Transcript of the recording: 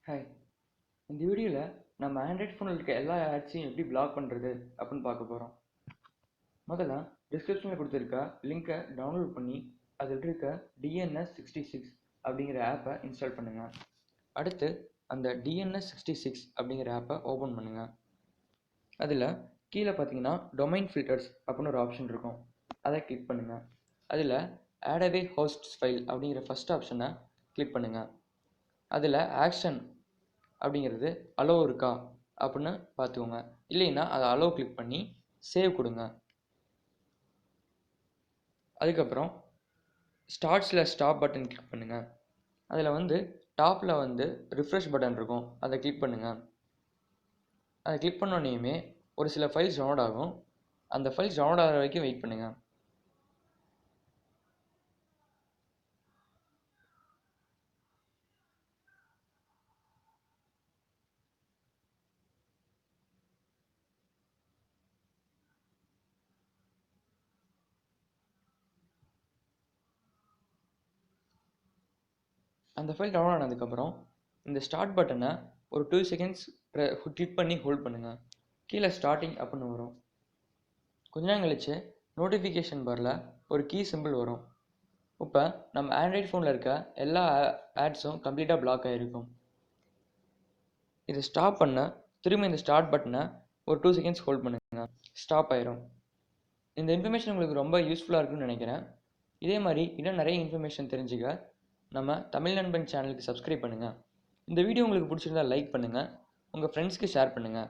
Hi, இந்த வீடியோவில் நம்ம ஆண்ட்ராய்ட் ஃபோனில் இருக்க எல்லா ஆட்ஸையும் எப்படி பிளாக் பண்ணுறது அப்படின்னு பார்க்க போகிறோம். முதல்ல டிஸ்கிரிப்ஷனில் கொடுத்துருக்க லிங்கை டவுன்லோட் பண்ணி அதில் இருக்க DNS66 அப்படிங்கிற ஆப்பை இன்ஸ்டால் பண்ணுங்கள். அடுத்து அந்த DNS66 அப்படிங்கிற ஆப்பை ஓப்பன் பண்ணுங்கள். அதில் கீழே பார்த்தீங்கன்னா டொமைன் ஃபில்டர்ஸ் அப்படின்னு ஒரு ஆப்ஷன் இருக்கும். அதை கிளிக் பண்ணுங்கள். அதில் ஆட் அவே ஹோஸ்ட்ஸ் ஃபைல் அப்படிங்கிற ஃபஸ்ட் ஆப்ஷனை கிளிக் பண்ணுங்கள். அதில் ஆக்ஷன் அப்படிங்கிறது அலோ இருக்கா அப்படின்னு பார்த்துக்கோங்க. இல்லைன்னா அதை அலோ கிளிக் பண்ணி சேவ் கொடுங்க. அதுக்கப்புறம் ஸ்டாப் பட்டன் கிளிக் பண்ணுங்கள். அதில் டாப்பில் ரிஃப்ரெஷ் பட்டன் இருக்கும், அதை கிளிக் பண்ணுங்கள். அதை கிளிக் பண்ணோன்னே ஒரு சில ஃபைல்ஸ் டவுன்லோட் ஆகும். அந்த ஃபைல்ஸ் டவுன்லோட் ஆகிற வரைக்கும் வெயிட் பண்ணுங்கள். அந்த ஃபைல் டவுன்லோட் ஆனதுக்கப்புறம் இந்த ஸ்டார்ட் பட்டனை ஒரு 2 செகண்ட்ஸ் கிளிக் பண்ணி ஹோல்ட் பண்ணுங்கள். கீழே ஸ்டார்டிங் அப்படின்னு வரும். கொஞ்ச நேரம் கழிச்சு நோட்டிஃபிகேஷன் பாரில் ஒரு கீ சிம்பிள் வரும். இப்போ நம்ம ஆண்ட்ராய்ட் ஃபோனில் இருக்க எல்லா ஆட்ஸும் கம்ப்ளீட்டாக பிளாக் ஆகிருக்கும். இதை ஸ்டாப் பண்ண திரும்ப இந்த ஸ்டார்ட் பட்டனை ஒரு 2 செகண்ட்ஸ் ஹோல்ட் பண்ணுங்க. ஸ்டாப் ஆயிரும். இந்த இன்ஃபர்மேஷன் உங்களுக்கு ரொம்ப யூஸ்ஃபுல்லாக இருக்குன்னு நினைக்கிறேன். இதே மாதிரி இன்னும் நிறைய இன்ஃபர்மேஷன் தெரிஞ்சுக்க நம்ம தமிழ் நண்பன் சேனலுக்கு சப்ஸ்கிரைப் பண்ணுங்கள். இந்த வீடியோ உங்களுக்கு பிடிச்சிருந்தா லைக் பண்ணுங்கள், உங்கள் ஃப்ரெண்ட்ஸ்க்கு ஷேர் பண்ணுங்கள்.